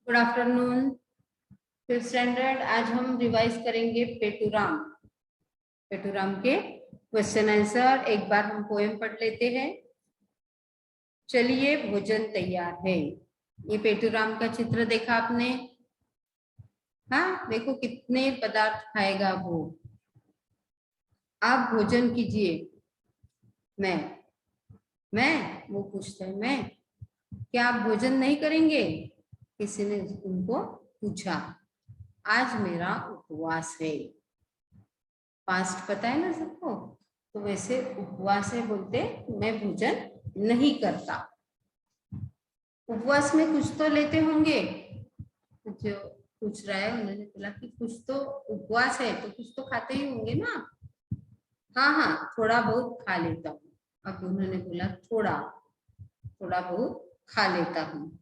Good afternoon fifth standard. आज हम revise करेंगे पेटूराम। पेटूराम के क्वेश्चन आंसर एक बार हम पोएम पढ़ लेते हैं। चलिए भोजन तैयार है। ये पेटूराम का चित्र देखा आपने? हाँ, देखो कितने पदार्थ खाएगा वो। आप भोजन कीजिए। मैं वो पूछता है मैं, क्या आप भोजन नहीं करेंगे? किसी ने उनको पूछा। आज मेरा उपवास है। पास्ट पता है ना सबको, तो वैसे उपवास है बोलते मैं भोजन नहीं करता। उपवास में कुछ तो लेते होंगे। जो पूछ रहा है उन्होंने बोला कि कुछ तो उपवास है तो कुछ तो खाते ही होंगे ना। हाँ हाँ, थोड़ा बहुत खा लेता हूँ। अब उन्होंने बोला थोड़ा थोड़ा बहुत खा लेता हूँ।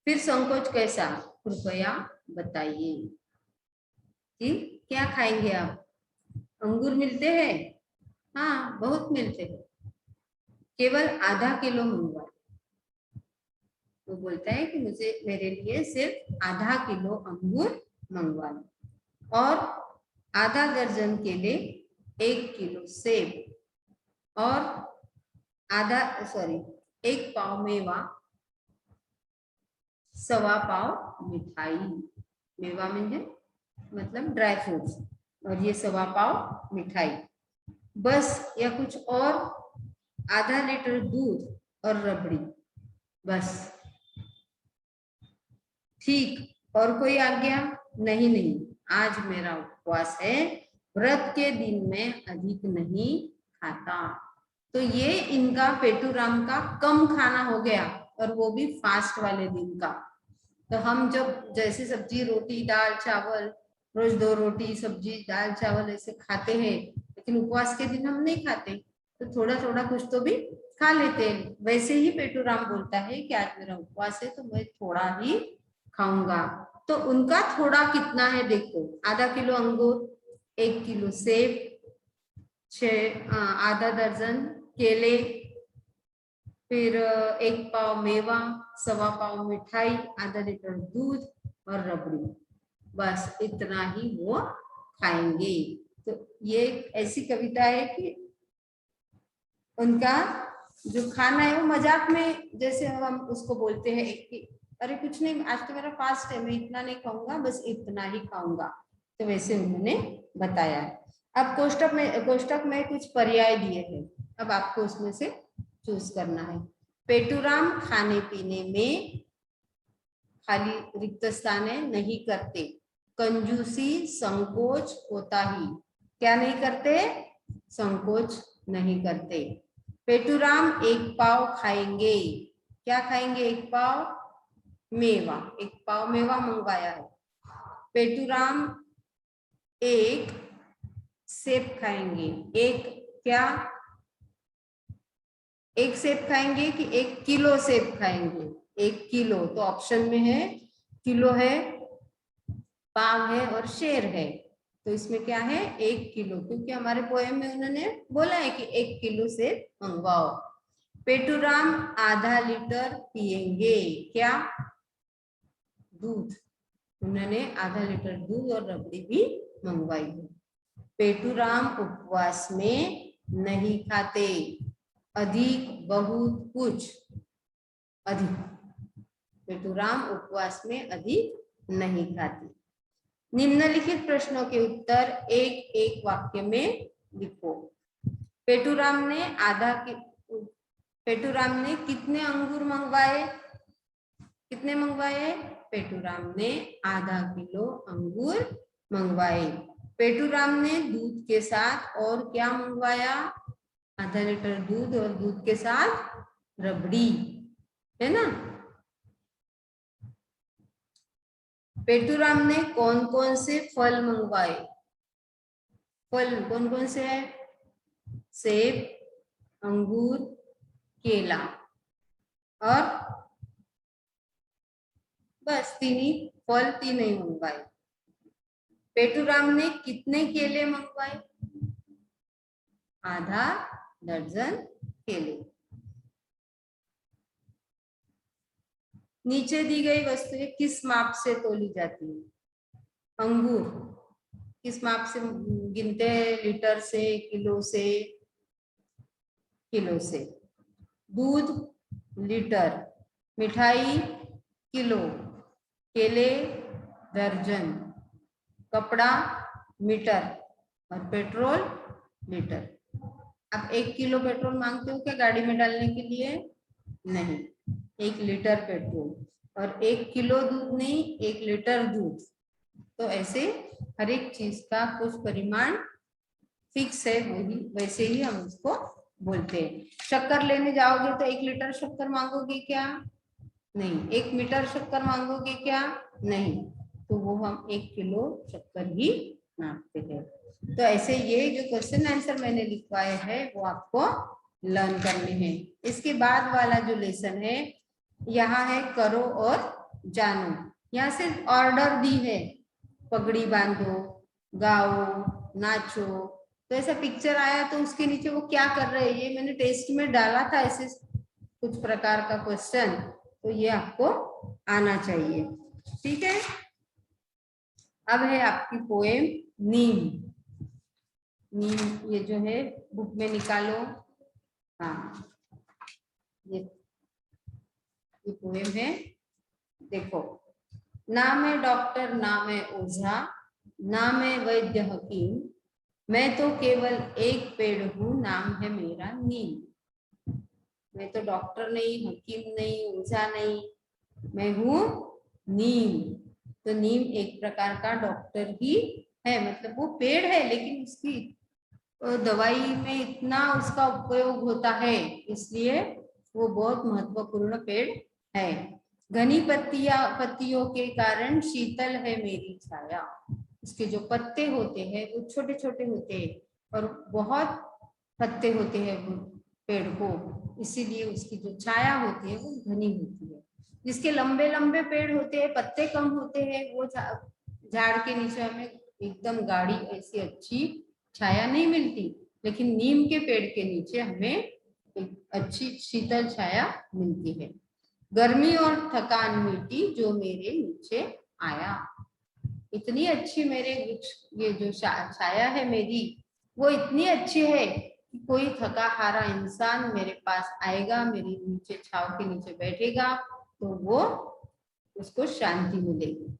फिर संकोच कैसा, कृपया बताइए कि क्या खाएंगे आप? अंगूर मिलते हैं? हाँ, बहुत मिलते हैं। केवल आधा किलो मंगवा। वो बोलता है कि मुझे मेरे लिए सिर्फ आधा किलो अंगूर मंगवा लो और आधा दर्जन केले, 1 किलो सेब और एक पाव मेवा, 1.25 पाव मिठाई। मेवा म्हणजे मतलब ड्राई फ्रूट्स, और ये 1.25 पाव मिठाई। बस या कुछ और? आधा लीटर दूध और रबड़ी, बस। ठीक, और कोई आज्ञा? नहीं नहीं, आज मेरा उपवास है, व्रत के दिन में अधिक नहीं खाता। तो ये इनका पेटूराम का कम खाना हो गया, और वो भी फास्ट वाले दिन का। तो हम जब जैसे सब्जी रोटी दाल चावल, रोज 2 रोटी सब्जी दाल चावल ऐसे खाते हैं, लेकिन उपवास के दिन हम नहीं खाते, तो थोड़ा थोड़ा कुछ तो भी खा लेते हैं। वैसे ही पेटूराम बोलता है कि आज मेरा उपवास है तो मैं थोड़ा ही खाऊंगा। तो उनका थोड़ा कितना है देखो, आधा किलो अंगूर, 1 किलो सेब, आधा दर्जन केले, फिर 1 पाव मेवा, 1.25 पाव मिठाई, आधा लीटर दूध और रबड़ी, बस इतना ही वो खाएंगे। तो ये ऐसी कविता है कि उनका जो खाना है वो मजाक में, जैसे हम उसको बोलते हैं कि अरे कुछ नहीं, आज तो मेरा फास्ट है, मैं इतना नहीं खाऊंगा, बस इतना ही खाऊंगा। तो वैसे उन्होंने बताया है। अब कोष्टक में कुछ पर्याय दिए हैं, अब आपको उसमें से चूज करना है। पेटूराम खाने पीने में खाली रिक्त स्थान है नहीं करते। कंजूसी, संकोच, कोताही, क्या नहीं करते? संकोच नहीं करते। पेटूराम 1 पाव खाएंगे। क्या खाएंगे? 1 पाव मेवा, 1 पाव मेवा मंगवाया है। पेटूराम 1 सेब खाएंगे। एक क्या? 1 सेब खाएंगे कि 1 किलो सेब खाएंगे? 1 किलो, तो ऑप्शन में है किलो है, पाव है और शेर है, तो इसमें क्या है? 1 किलो, क्योंकि हमारे पोएम में उन्होंने बोला है कि 1 किलो सेब मंगवाओ। पेटूराम आधा लीटर पिएंगे। क्या? दूध। उन्होंने आधा लीटर दूध और रबड़ी भी मंगवाई है। पेटूराम उपवास में नहीं खाते। अधिक, बहुत, कुछ। अधिक। पेटूराम उपवास में अधिक नहीं खाते। निम्नलिखित प्रश्नों के उत्तर एक एक वाक्य में लिखो। पेटूराम ने कितने अंगूर मंगवाए? कितने मंगवाए? पेटूराम ने आधा किलो अंगूर मंगवाए। पेटूराम ने दूध के साथ और क्या मंगवाया? आधा लीटर दूध और दूध के साथ रबड़ी, है ना। पेटूराम ने कौन कौन से फल मंगवाए? फल कौन कौन से है? सेब, अंगूर, केला और बस 3 ही फल, 3 ही मंगवाए। पेटूराम ने कितने केले मंगवाए? आधा दर्जन केले। नीचे दी गई वस्तुएं किस माप से तोली जाती है? अंगूर किस माप से गिनते हैं? लीटर से, किलो से? किलो से। दूध लीटर, मिठाई किलो, केले दर्जन, कपड़ा मीटर और पेट्रोल लीटर। आप 1 किलो पेट्रोल मांगते हो क्या गाड़ी में डालने के लिए? नहीं, 1 लीटर पेट्रोल। और 1 किलो दूध नहीं, 1 लीटर दूध। तो ऐसे हर एक चीज का कुछ परिमाण फिक्स है, वही वैसे ही हम उसको बोलते हैं। शक्कर लेने जाओगे तो 1 लीटर शक्कर मांगोगे क्या? नहीं। 1 मीटर शक्कर मांगोगे क्या? नहीं। तो वो हम 1 किलो शक्कर ही नापते हैं। तो ऐसे ये जो क्वेश्चन आंसर मैंने लिखवाए हैं वो आपको लर्न करने हैं। इसके बाद वाला जो लेसन है यहाँ है करो और जानो। यहाँ से ऑर्डर दी है, पगड़ी बांधो, गाओ, नाचो। तो ऐसा पिक्चर आया तो उसके नीचे वो क्या कर रहे हैं, ये मैंने टेस्ट में डाला था ऐसे कुछ प्रकार का क्वेश्चन, तो ये आपको आना चाहिए। ठीक है। अब है आपकी पोएम नीम। नीम ये जो है बुक में निकालो। हाँ, ये पोएम है, देखो। ना मैं डॉक्टर, ना मैं ओझा, ना मैं वैद्य हकीम, मैं तो केवल एक पेड़ हूँ, नाम है मेरा नीम। मैं तो डॉक्टर नहीं, हकीम नहीं, ओझा नहीं, मैं हूँ नीम। तो नीम एक प्रकार का डॉक्टर ही है, मतलब वो पेड़ है लेकिन उसकी दवाई में इतना उसका उपयोग होता है, इसलिए वो बहुत महत्वपूर्ण पेड़ है। घनी पत्तियों के कारण शीतल है मेरी छाया। उसके जो पत्ते होते हैं वो छोटे छोटे होते हैं और बहुत पत्ते होते हैं पेड़ को, इसीलिए उसकी जो छाया होती है वो घनी होती है। जिसके लंबे लंबे पेड़ होते हैं, पत्ते कम होते हैं, वो झाड़ के नीचे हमें एकदम गाढ़ी ऐसी अच्छी छाया नहीं मिलती, लेकिन नीम के पेड़ के नीचे हमें एक अच्छी शीतल छाया मिलती है। गर्मी और थकान मिटी जो मेरे नीचे आया। इतनी अच्छी मेरे वृक्ष, ये जो छाया है मेरी, वो इतनी अच्छी है कि कोई थका हारा इंसान मेरे पास आएगा, मेरे नीचे छाव के नीचे बैठेगा तो वो उसको शांति मिलेगी।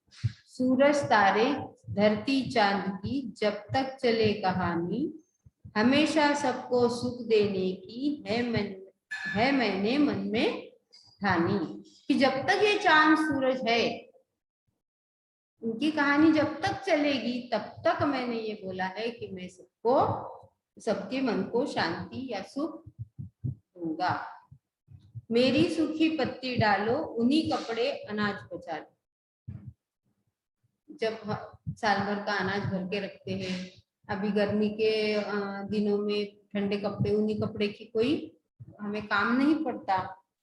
सूरज तारे धरती चांद की जब तक चले कहानी, हमेशा सबको सुख देने की है मैंने मन में ठानी। कि जब तक ये चांद सूरज है, उनकी कहानी जब तक चलेगी तब तक मैंने ये बोला है कि मैं सबको, सबके मन को शांति या सुख दूंगा। मेरी सूखी पत्ती डालो, उन्हीं कपड़े अनाज बचा लो। जब साल भर का अनाज भर के रखते हैं, अभी गर्मी के दिनों में ठंडे कपड़े, ऊनी कपड़े की कोई हमें काम नहीं पड़ता,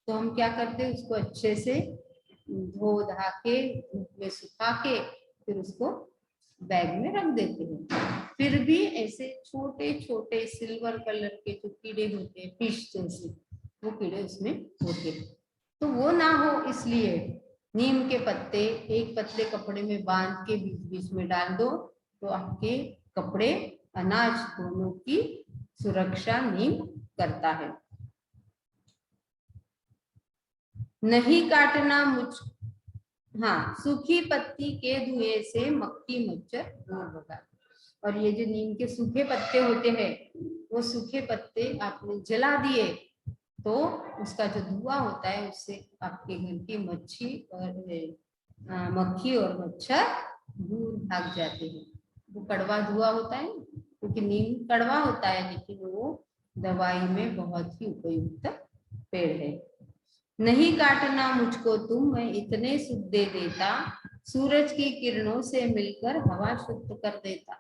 तो हम क्या करते हैं, उसको अच्छे से धो धा के धूप में सुखा के फिर उसको बैग में रख देते हैं। फिर भी ऐसे छोटे छोटे सिल्वर कलर के जो कीड़े होते हैं, फिश जैसे, वो कीड़े उसमें होते हैं, तो वो ना हो इसलिए नीम के पत्ते एक पतले कपड़े में बांध के बीच बीच में डाल दो, तो आपके कपड़े अनाज दोनों की सुरक्षा नीम करता है। नहीं काटना मुझ, हाँ, सूखी पत्ती के धुएं से मक्खी मच्छर दूर भगा। और ये जो नीम के सूखे पत्ते होते हैं, वो सूखे पत्ते आपने जला दिए तो उसका जो धुआं होता है उससे आपके घर की मक्खी और मच्छर दूर भाग जाते हैं। वो कड़वा धुआं होता है क्योंकि नीम कड़वा होता है, लेकिन वो दवाई में बहुत ही उपयुक्त पेड़ है। नहीं काटना मुझको तुम, मैं इतने सुख दे देता, सूरज की किरणों से मिलकर हवा शुद्ध कर देता।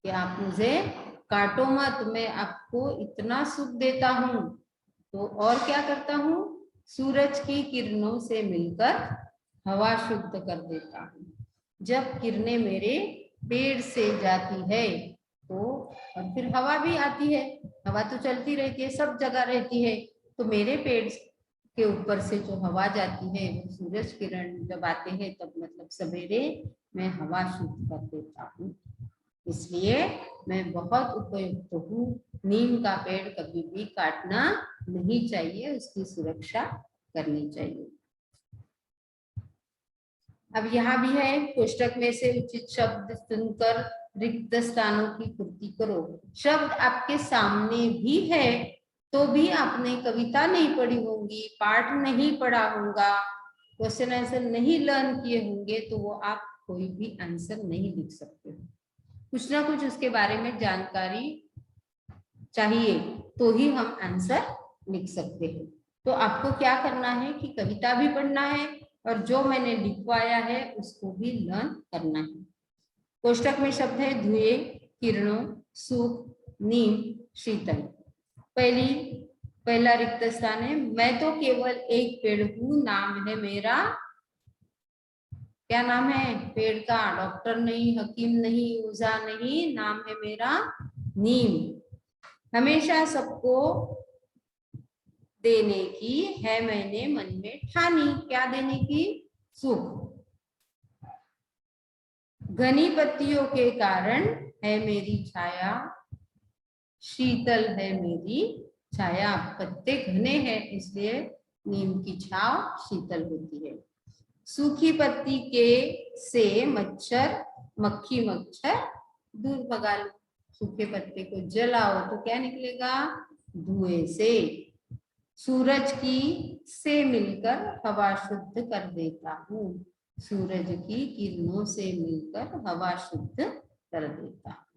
कि आप मुझे काटो मत, मैं आपको इतना सुख देता हूँ, तो और क्या करता हूँ, सूरज की किरणों से मिलकर हवा शुद्ध कर देता हूँ। जब किरणें मेरे पेड़ से जाती है तो, और फिर हवा भी आती है, हवा तो चलती रहती है, सब जगह रहती है, तो मेरे पेड़ के ऊपर से जो हवा जाती है वो सूरज किरण जब आते हैं तब मतलब सवेरे मैं हवा शुद्ध कर देता हूँ, इसलिए मैं बहुत उपयुक्त हूँ। नीम का पेड़ कभी भी काटना नहीं चाहिए, उसकी सुरक्षा करनी चाहिए। अब यहाँ भी है, कोष्टक में से उचित शब्द चुनकर रिक्त स्थानों की पूर्ति करो। शब्द आपके सामने भी है तो भी आपने कविता नहीं पढ़ी होगी, पाठ नहीं पढ़ा होगा, क्वेश्चन आंसर नहीं लर्न किए होंगे, तो वो आप कोई भी आंसर नहीं लिख सकते। कुछ ना कुछ उसके बारे में जानकारी चाहिए तो ही हम आंसर लिख सकते हैं। तो आपको क्या करना है कि कविता भी पढ़ना है और जो मैंने लिखवाया है उसको भी लर्न करना है। कोष्टक में शब्द है धुएं, किरणों, सुख, नीम, शीतल। पहला रिक्त स्थान है, मैं तो केवल एक पेड़ हूँ, नाम है मेरा। क्या नाम है पेड़ का? डॉक्टर नहीं, हकीम नहीं, ओझा नहीं, नाम है मेरा नीम। हमेशा सबको देने की है मैंने मन में ठानी। क्या देने की? सुख। घनी पत्तियों के कारण है मेरी छाया, शीतल है मेरी छाया। पत्ते घने हैं इसलिए नीम की छाव शीतल होती है। सूखी पत्ती के से मच्छर, मक्खी मच्छर दूर भगा लो। सूखे पत्ते को जलाओ तो क्या निकलेगा? धुएं से। सूरज की से मिलकर हवा शुद्ध कर देता हूँ। सूरज की किरणों से मिलकर हवा शुद्ध कर देता हूँ।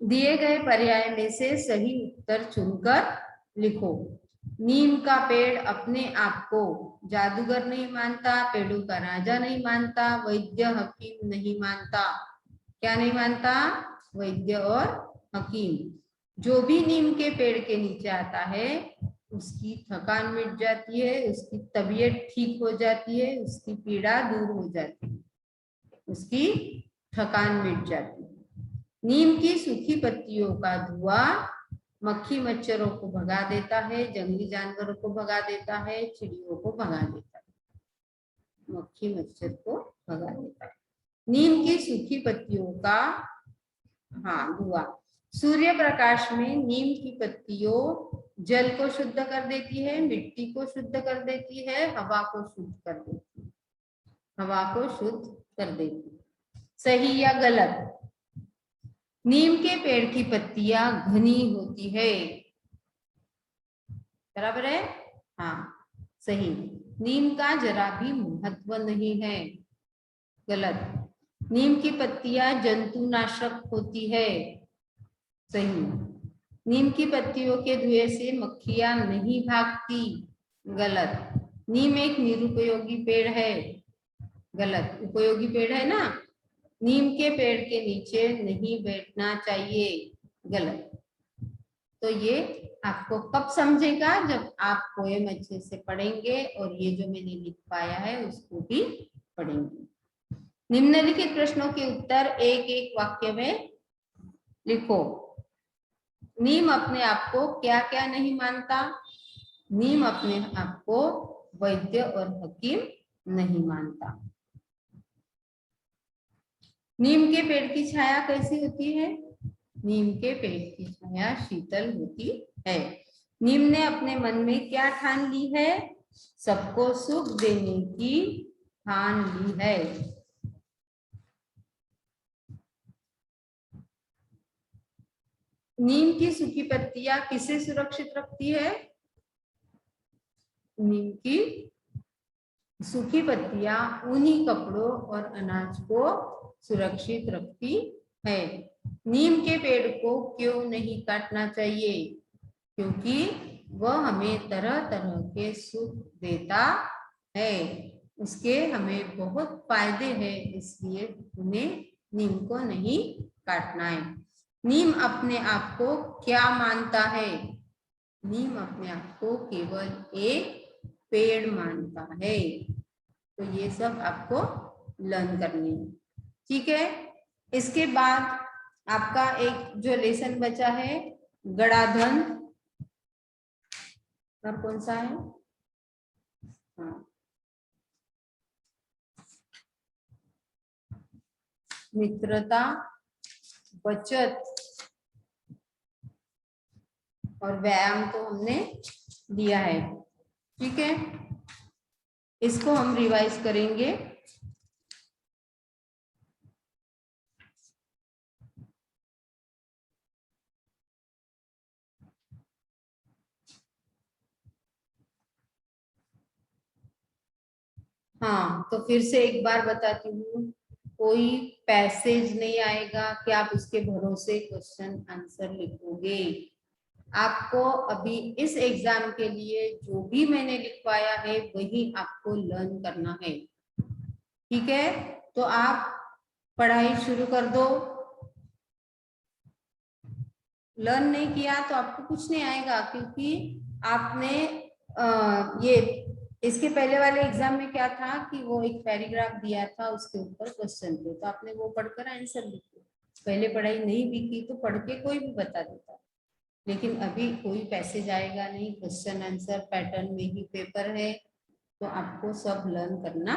दिए गए पर्याय में से सही उत्तर चुनकर लिखो। नीम का पेड़ अपने आप को जादूगर नहीं मानता, पेड़ों का राजा नहीं मानता, वैद्य हकीम नहीं मानता। क्या नहीं मानता? वैद्य और हकीम। जो भी नीम के पेड़ के नीचे आता है उसकी थकान मिट जाती है, उसकी तबीयत ठीक हो जाती है, उसकी पीड़ा दूर हो जाती है, उसकी थकान मिट जाती है। नीम की सूखी पत्तियों का धुआं मक्खी मच्छरों को भगा देता है, जंगली जानवरों को भगा देता है, चिड़ियों को भगा देता है, मक्खी मच्छर को भगा देता है। नीम की सूखी पत्तियों का धुआं। सूर्य प्रकाश में नीम की पत्तियों जल को शुद्ध कर देती है, मिट्टी को शुद्ध कर देती है, हवा को शुद्ध कर देती है, हवा को शुद्ध कर देती है। सही या गलत? नीम के पेड़ की पत्तियां घनी होती है, बराबर है? हाँ सही। नीम का जरा भी महत्व नहीं है, गलत। नीम की पत्तियां जंतुनाशक होती है, सही। नीम की पत्तियों के धुएं से मक्खियां नहीं भागती, गलत। नीम एक निरुपयोगी पेड़ है, गलत। उपयोगी पेड़ है ना। नीम के पेड़ के नीचे नहीं बैठना चाहिए, गलत। तो ये आपको कब समझेगा? जब आप पोएम अच्छे से पढ़ेंगे और ये जो मैंने लिखवाया है उसको भी पढ़ेंगे। निम्नलिखित प्रश्नों के उत्तर एक एक वाक्य में लिखो। नीम अपने आप को क्या क्या नहीं मानता? नीम अपने आप को वैद्य और हकीम नहीं मानता। नीम के पेड़ की छाया कैसी होती है? नीम के पेड़ की छाया शीतल होती है। नीम ने अपने मन में क्या ठान ली है? सबको सुख देने की ठान ली है। नीम की सूखी पत्तियां किसे सुरक्षित रखती है? नीम की सूखी पत्तियां ऊनी कपड़ों और अनाज को सुरक्षित रखती है। नीम के पेड़ को क्यों नहीं काटना चाहिए? क्योंकि वह हमें तरह तरह के सुख देता है, उसके हमें बहुत फायदे हैं, इसलिए उन्हें नीम को नहीं काटना है। नीम अपने आप को क्या मानता है? नीम अपने आप को केवल एक पेड़ मानता है। तो ये सब आपको लर्न करनी है, ठीक है। इसके बाद आपका एक जो लेसन बचा है गणाधन, और कौन सा है? हाँ, मित्रता, बचत और व्यायाम तो हमने दिया है। ठीक है, इसको हम रिवाइज करेंगे। हाँ, तो फिर से एक बार बताती हूँ, कोई पैसेज नहीं आएगा कि आप उसके भरोसे क्वेश्चन आंसर लिखोगे। आपको अभी इस एग्जाम के लिए जो भी मैंने लिखवाया है वही आपको लर्न करना है। ठीक है, तो आप पढ़ाई शुरू कर दो। लर्न नहीं किया तो आपको कुछ नहीं आएगा, क्योंकि आपने ये इसके पहले वाले एग्जाम में क्या था कि वो एक पैराग्राफ दिया था, उसके ऊपर क्वेश्चन थे, तो आपने वो पढ़कर आंसर लिखे। पहले पढ़ाई नहीं भी की तो पढ़ के कोई भी बता देता। लेकिन अभी कोई पैसेज आएगा नहीं, क्वेश्चन आंसर पैटर्न में ही पेपर है, तो आपको सब लर्न करना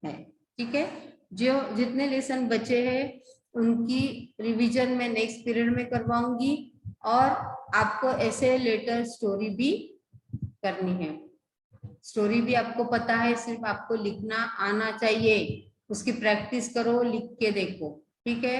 है। ठीक है, जो जितने लेसन बचे हैं उनकी रिवीजन मैं नेक्स्ट पीरियड में करवाऊंगी, और आपको ऐसे लेटर स्टोरी भी करनी है। स्टोरी भी आपको पता है, सिर्फ आपको लिखना आना चाहिए। उसकी प्रैक्टिस करो, लिख के देखो। ठीक है।